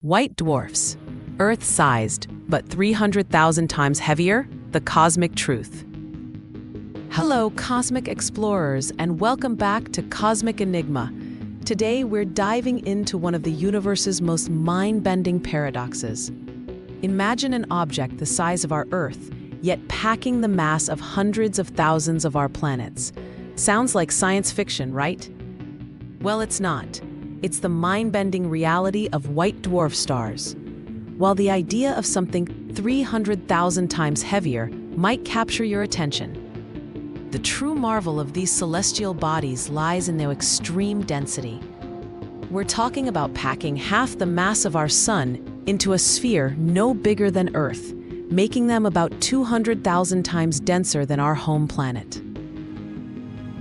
White dwarfs, Earth-sized, but 300,000 times heavier, the cosmic truth. Hello, cosmic explorers, and welcome back to Cosmic Enigma. Today, we're diving into one of the universe's most mind-bending paradoxes. Imagine an object the size of our Earth, yet packing the mass of hundreds of thousands of our planets. Sounds like science fiction, right? Well, it's not. It's the mind-bending reality of white dwarf stars. While the idea of something 300,000 times heavier might capture your attention, the true marvel of these celestial bodies lies in their extreme density. We're talking about packing half the mass of our Sun into a sphere no bigger than Earth, making them about 200,000 times denser than our home planet.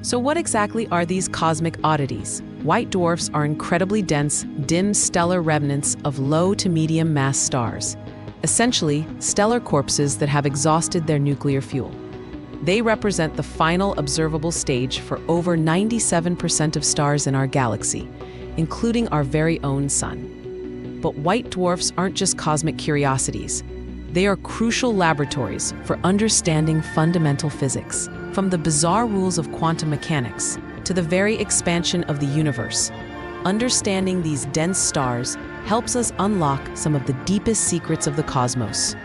So what exactly are these cosmic oddities? White dwarfs are incredibly dense, dim stellar remnants of low to medium mass stars, essentially stellar corpses that have exhausted their nuclear fuel. They represent the final observable stage for over 97% of stars in our galaxy, including our very own Sun. But white dwarfs aren't just cosmic curiosities. They are crucial laboratories for understanding fundamental physics, from the bizarre rules of quantum mechanics to the very expansion of the universe. Understanding these dense stars helps us unlock some of the deepest secrets of the cosmos.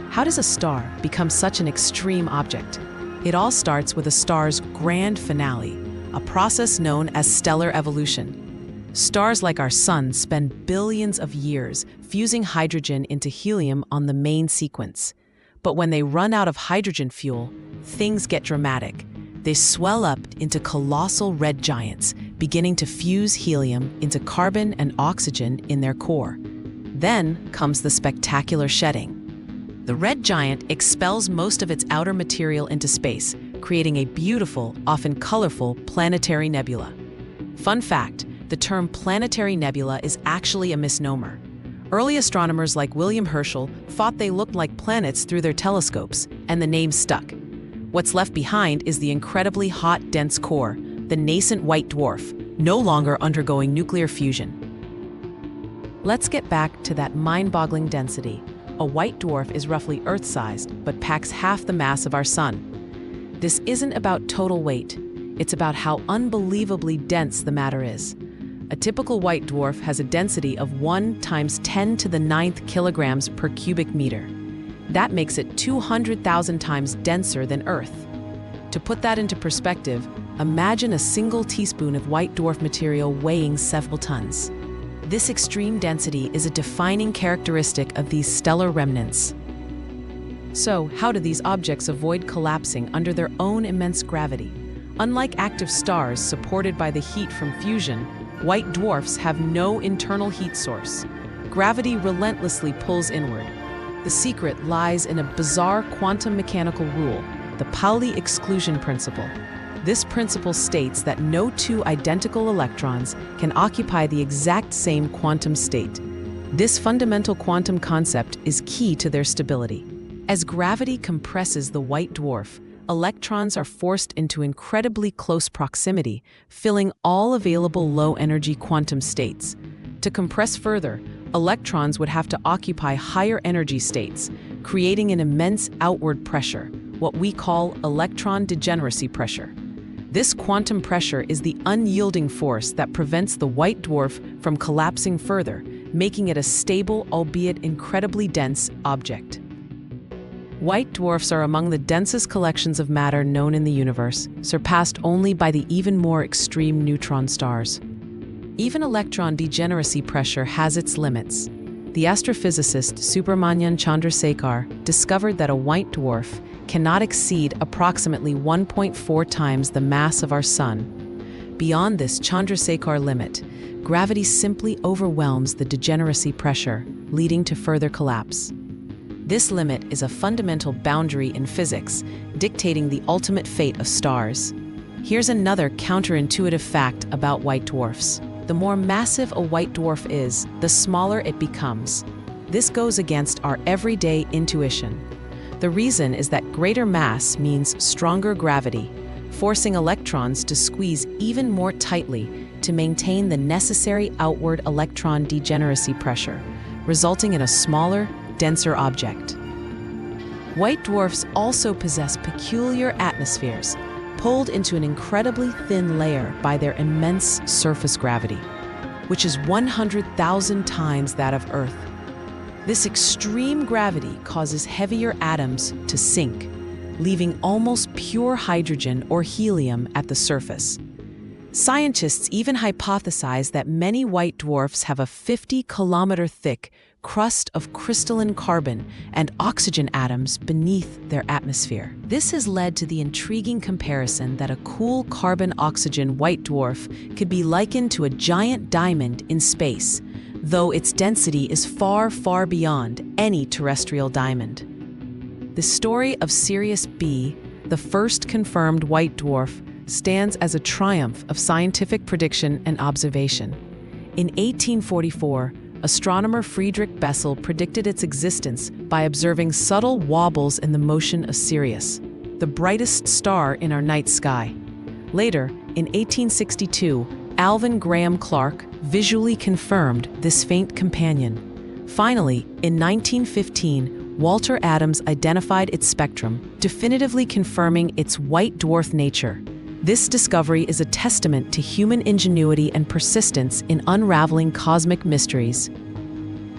How does a star become such an extreme object? It all starts with a star's grand finale, a process known as stellar evolution. Stars like our Sun spend billions of years fusing hydrogen into helium on the main sequence. But when they run out of hydrogen fuel, things get dramatic. They swell up into colossal red giants, beginning to fuse helium into carbon and oxygen in their core. Then comes the spectacular shedding. The red giant expels most of its outer material into space, creating a beautiful, often colorful, planetary nebula. Fun fact, the term planetary nebula is actually a misnomer. Early astronomers like William Herschel thought they looked like planets through their telescopes, and the name stuck. What's left behind is the incredibly hot, dense core, the nascent white dwarf, no longer undergoing nuclear fusion. Let's get back to that mind-boggling density. A white dwarf is roughly Earth-sized, but packs half the mass of our Sun. This isn't about total weight. It's about how unbelievably dense the matter is. A typical white dwarf has a density of 1 × 10⁹ kilograms per cubic meter. That makes it 200,000 times denser than Earth. To put that into perspective, imagine a single teaspoon of white dwarf material weighing several tons. This extreme density is a defining characteristic of these stellar remnants. So, how do these objects avoid collapsing under their own immense gravity? Unlike active stars supported by the heat from fusion, white dwarfs have no internal heat source. Gravity relentlessly pulls inward. The secret lies in a bizarre quantum mechanical rule, the Pauli exclusion principle. This principle states that no two identical electrons can occupy the exact same quantum state. This fundamental quantum concept is key to their stability. As gravity compresses the white dwarf, electrons are forced into incredibly close proximity, filling all available low-energy quantum states. To compress further, electrons would have to occupy higher energy states, creating an immense outward pressure, what we call electron degeneracy pressure. This quantum pressure is the unyielding force that prevents the white dwarf from collapsing further, making it a stable, albeit incredibly dense, object. White dwarfs are among the densest collections of matter known in the universe, surpassed only by the even more extreme neutron stars. Even electron degeneracy pressure has its limits. The astrophysicist Subramanian Chandrasekhar discovered that a white dwarf cannot exceed approximately 1.4 times the mass of our Sun. Beyond this Chandrasekhar limit, gravity simply overwhelms the degeneracy pressure, leading to further collapse. This limit is a fundamental boundary in physics, dictating the ultimate fate of stars. Here's another counterintuitive fact about white dwarfs. The more massive a white dwarf is, the smaller it becomes. This goes against our everyday intuition. The reason is that greater mass means stronger gravity, forcing electrons to squeeze even more tightly, to maintain the necessary outward electron degeneracy pressure, resulting in a smaller, denser object. White dwarfs also possess peculiar atmospheres, pulled into an incredibly thin layer by their immense surface gravity, which is 100,000 times that of Earth. This extreme gravity causes heavier atoms to sink, leaving almost pure hydrogen or helium at the surface. Scientists even hypothesize that many white dwarfs have a 50-kilometer-thick crust of crystalline carbon and oxygen atoms beneath their atmosphere. This has led to the intriguing comparison that a cool carbon-oxygen white dwarf could be likened to a giant diamond in space, though its density is far, far beyond any terrestrial diamond. The story of Sirius B, the first confirmed white dwarf, stands as a triumph of scientific prediction and observation. In 1844, astronomer Friedrich Bessel predicted its existence by observing subtle wobbles in the motion of Sirius, the brightest star in our night sky. Later, in 1862, Alvin Graham Clark visually confirmed this faint companion. Finally, in 1915, Walter Adams identified its spectrum, definitively confirming its white dwarf nature. This discovery is a testament to human ingenuity and persistence in unraveling cosmic mysteries.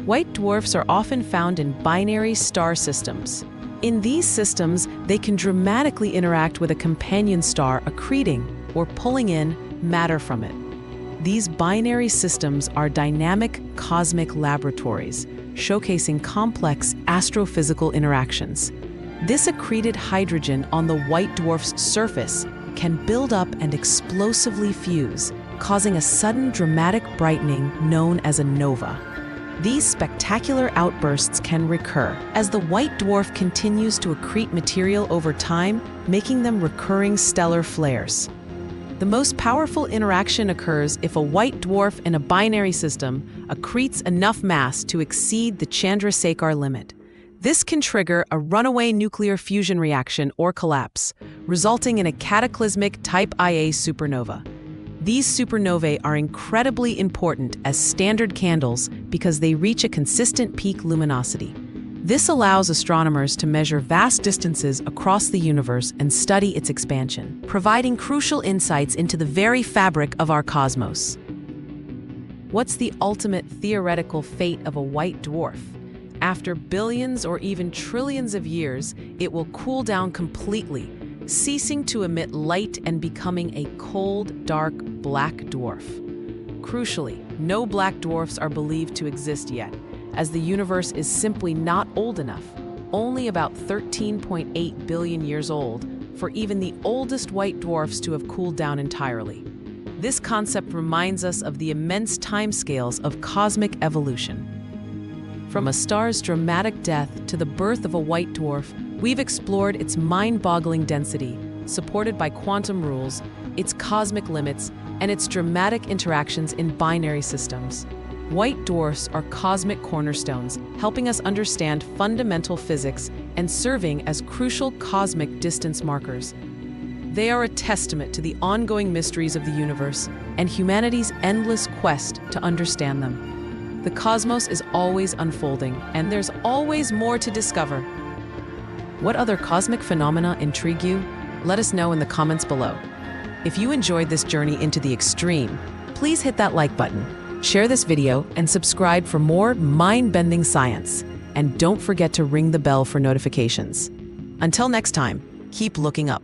White dwarfs are often found in binary star systems. In these systems, they can dramatically interact with a companion star accreting or pulling in matter from it. These binary systems are dynamic cosmic laboratories, showcasing complex astrophysical interactions. This accreted hydrogen on the white dwarf's surface can build up and explosively fuse, causing a sudden dramatic brightening known as a nova. These spectacular outbursts can recur as the white dwarf continues to accrete material over time, making them recurring stellar flares. The most powerful interaction occurs if a white dwarf in a binary system accretes enough mass to exceed the Chandrasekhar limit. This can trigger a runaway nuclear fusion reaction or collapse, resulting in a cataclysmic Type Ia supernova. These supernovae are incredibly important as standard candles because they reach a consistent peak luminosity. This allows astronomers to measure vast distances across the universe and study its expansion, providing crucial insights into the very fabric of our cosmos. What's the ultimate theoretical fate of a white dwarf? After billions or even trillions of years, it will cool down completely, ceasing to emit light and becoming a cold, dark black dwarf. Crucially, no black dwarfs are believed to exist yet, as the universe is simply not old enough, only about 13.8 billion years old, for even the oldest white dwarfs to have cooled down entirely. This concept reminds us of the immense timescales of cosmic evolution. From a star's dramatic death to the birth of a white dwarf, we've explored its mind-boggling density, supported by quantum rules, its cosmic limits, and its dramatic interactions in binary systems. White dwarfs are cosmic cornerstones, helping us understand fundamental physics and serving as crucial cosmic distance markers. They are a testament to the ongoing mysteries of the universe and humanity's endless quest to understand them. The cosmos is always unfolding, and there's always more to discover. What other cosmic phenomena intrigue you? Let us know in the comments below. If you enjoyed this journey into the extreme, please hit that like button. Share this video and subscribe for more mind-bending science. And don't forget to ring the bell for notifications. Until next time, keep looking up.